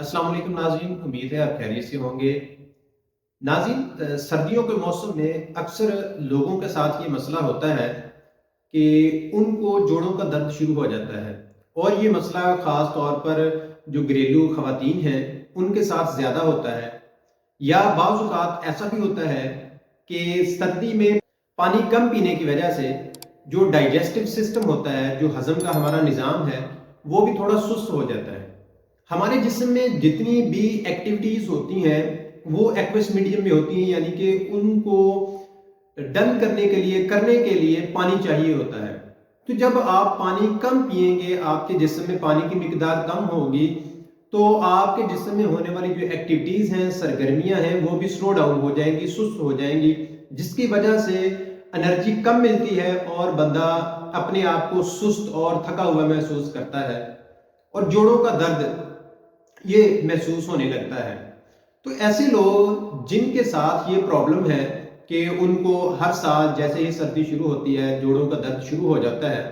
अस्सलाम वालेकुम नाज़रीन, उम्मीद है आप खैरियत से होंगे। नाज़रीन, सर्दियों के मौसम में अक्सर लोगों के साथ ये मसला होता है कि उनको जोड़ों का दर्द शुरू हो जाता है, और ये मसला ख़ास तौर पर जो घरेलू ख़वातीन हैं उनके साथ ज़्यादा होता है। या बाज़ औक़ात ऐसा भी होता है कि सर्दी में पानी कम पीने की वजह से जो डाइजेस्टिव सिस्टम होता है, जो हज़म का हमारा निज़ाम है, वो भी थोड़ा सुस्त हो जाता है। हमारे जिस्म में जितनी भी एक्टिविटीज़ होती हैं वो एक्वस मीडियम में होती हैं, यानी कि उनको डन करने के लिए पानी चाहिए होता है। तो जब आप पानी कम पिएंगे, आपके जिस्म में पानी की मिकदार कम होगी, तो आपके जिस्म में होने वाली जो एक्टिविटीज़ हैं, सरगर्मियां हैं, वो भी स्लो डाउन हो जाएंगी, सुस्त हो जाएंगी, जिसकी वजह से एनर्जी कम मिलती है और बंदा अपने आप को सुस्त और थका हुआ महसूस करता है और जोड़ों का दर्द ये महसूस होने लगता है। तो ऐसे लोग जिनके साथ ये प्रॉब्लम है कि उनको हर साल जैसे ही सर्दी शुरू होती है जोड़ों का दर्द शुरू हो जाता है,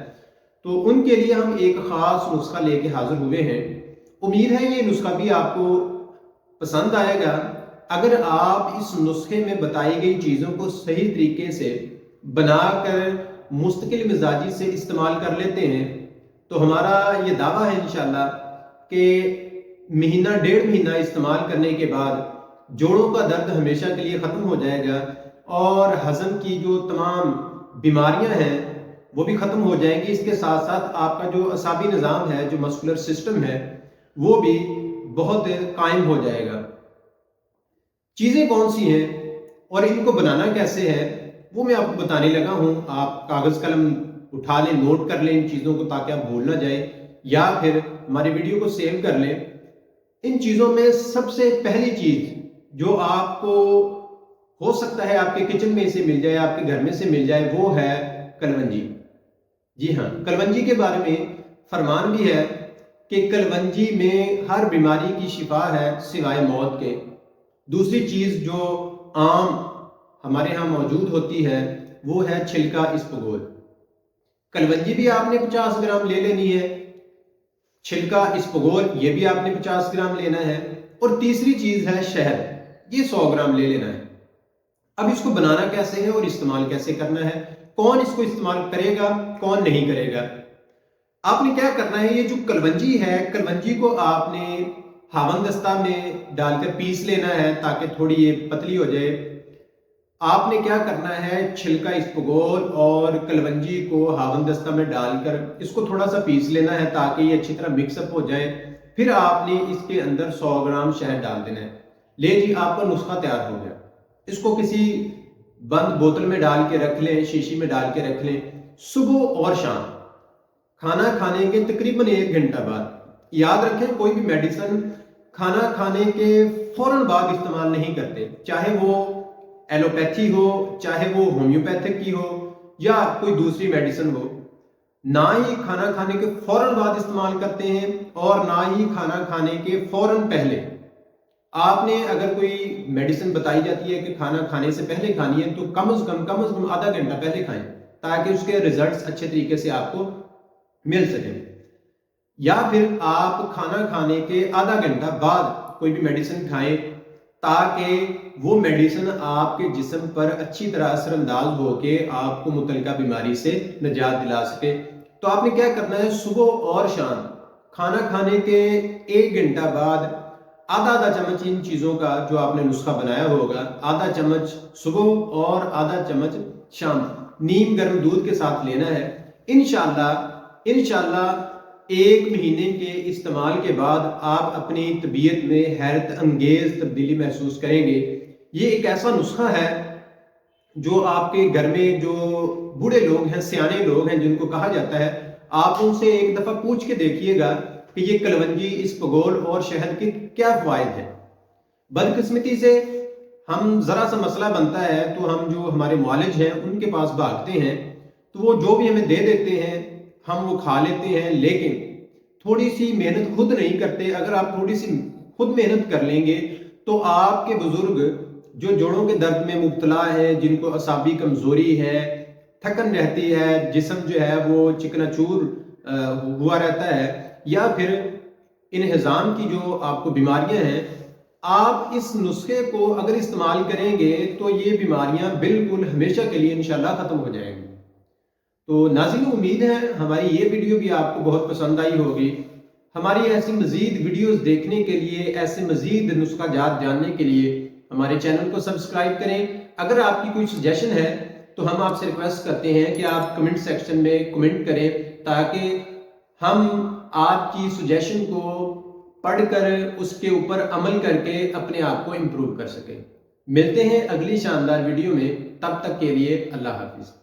तो उनके लिए हम एक ख़ास नुस्खा लेके हाजिर हुए हैं। उम्मीद है ये नुस्खा भी आपको पसंद आएगा। अगर आप इस नुस्खे में बताई गई चीज़ों को सही तरीके से बनाकर मुस्तकिल मिजाजी से इस्तेमाल कर लेते हैं, तो हमारा ये दावा है इंशाल्लाह कि महीना डेढ़ महीना इस्तेमाल करने के बाद जोड़ों का दर्द हमेशा के लिए ख़त्म हो जाएगा और हज़म की जो तमाम बीमारियां हैं वो भी ख़त्म हो जाएंगी। इसके साथ साथ आपका जो असाबी निज़ाम है, जो मस्कुलर सिस्टम है, वो भी बहुत कायम हो जाएगा। चीज़ें कौन सी हैं और इनको बनाना कैसे है वो मैं आपको बताने लगा हूँ। आप कागज़ कलम उठा लें, नोट कर लें इन चीज़ों को ताकि आप भूल ना जाए, या फिर हमारी वीडियो को सेव कर लें। इन चीज़ों में सबसे पहली चीज़ जो आपको हो सकता है आपके किचन में से मिल जाए, आपके घर में से मिल जाए, वो है कलवंजी। जी हाँ, कलवंजी के बारे में फरमान भी है कि कलवंजी में हर बीमारी की शिफा है सिवाय मौत के। दूसरी चीज़ जो आम हमारे यहाँ मौजूद होती है वो है छिलका इसबगोल। कलवंजी भी आपने 50 ग्राम ले लेनी है, छिलका इसबगोल ये भी आपने 50 ग्राम लेना है, और तीसरी चीज़ है शहद, ये 100 ग्राम ले लेना है। अब इसको बनाना कैसे है और इस्तेमाल कैसे करना है, कौन इसको इस्तेमाल करेगा कौन नहीं करेगा। आपने क्या करना है, ये जो कलवंजी है, कलवंजी को आपने हावन दस्ता में डालकर पीस लेना है ताकि थोड़ी ये पतली हो जाए। आपने क्या करना है, छिलका इसबगोल और कलवंजी को हावन दस्ता में डालकर इसको थोड़ा सा पीस लेना है ताकि ये अच्छी तरह मिक्सअप हो जाए। फिर आपने इसके अंदर 100 ग्राम शहद डाल देना है। ले जी, आपका नुस्खा तैयार हो गया। इसको किसी बंद बोतल में डाल के रख लें, शीशी में डाल के रख लें। सुबह और शाम खाना खाने के तकरीबन 1 घंटा बाद, याद रखें कोई भी मेडिसिन खाना खाने के फौरन बाद इस्तेमाल नहीं करते, चाहे वो एलोपैथी हो, चाहे वो होम्योपैथिक की हो या कोई दूसरी मेडिसिन हो। ना ही खाना खाने के फौरन बाद इस्तेमाल करते हैं और ना ही खाना खाने के फौरन पहले। आपने अगर कोई मेडिसिन बताई जाती है कि खाना खाने से पहले खानी है, तो कम से कम आधा घंटा पहले खाएं ताकि उसके रिजल्ट्स अच्छे तरीके से आपको मिल सके। या फिर आप खाना खाने के आधा घंटा बाद कोई भी मेडिसिन खाएं ताकि वो मेडिसिन आपके जिस्म पर अच्छी तरह असरअंदाज होके आपको मुतलका बीमारी से निजात दिला सके। तो आपने क्या करना है, सुबह और शाम खाना खाने के 1 घंटा बाद आधा आधा चम्मच इन चीज़ों का जो आपने नुस्खा बनाया होगा, आधा चम्मच सुबह और आधा चम्मच शाम नीम गर्म दूध के साथ लेना है। इंशाल्लाह 1 महीने के इस्तेमाल के बाद आप अपनी तबीयत में हैरत अंगेज तब्दीली महसूस करेंगे। ये एक ऐसा नुस्खा है जो आपके घर में जो बूढ़े लोग हैं, सियाने लोग हैं जिनको कहा जाता है, आप उनसे एक दफ़ा पूछ के देखिएगा कि ये कलवंजी, इसबगोल और शहद के क्या फ़वाइद हैं। बदकिस्मती से हम ज़रा सा मसला बनता है तो हम जो हमारे मुआलिज हैं उनके पास भागते हैं, तो वो जो भी हमें दे देते हैं हम वो खा लेते हैं, लेकिन थोड़ी सी मेहनत खुद नहीं करते। अगर आप थोड़ी सी खुद मेहनत कर लेंगे तो आपके बुजुर्ग जो जोड़ों के दर्द में मुब्तला है, जिनको असाबी कमजोरी है, थकन रहती है, जिस्म जो है वो चिकनाचूर हुआ रहता है, या फिर انہضام کی جو آپ کو بیماریاں ہیں، آپ اس نسخے کو اگر استعمال کریں گے تو یہ بیماریاں بالکل ہمیشہ کے لیے انشاءاللہ ختم ہو جائیں گی۔ تو ناظرین، امید ہے ہماری یہ ویڈیو بھی آپ کو بہت پسند آئی ہوگی۔ ہماری ایسی مزید ویڈیوز دیکھنے کے لیے، ایسے مزید نسخہ جات جاننے کے لیے ہمارے چینل کو سبسکرائب کریں۔ اگر آپ کی کوئی سجیشن ہے تو ہم آپ سے ریکویسٹ کرتے ہیں کہ آپ کمنٹ سیکشن میں کمنٹ کریں، تاکہ ہم آپ کی سجیشن کو پڑھ کر اس کے اوپر عمل کر کے اپنے آپ کو امپروو کر سکیں۔ ملتے ہیں اگلی شاندار ویڈیو میں، تب تک کے لیے اللہ حافظ۔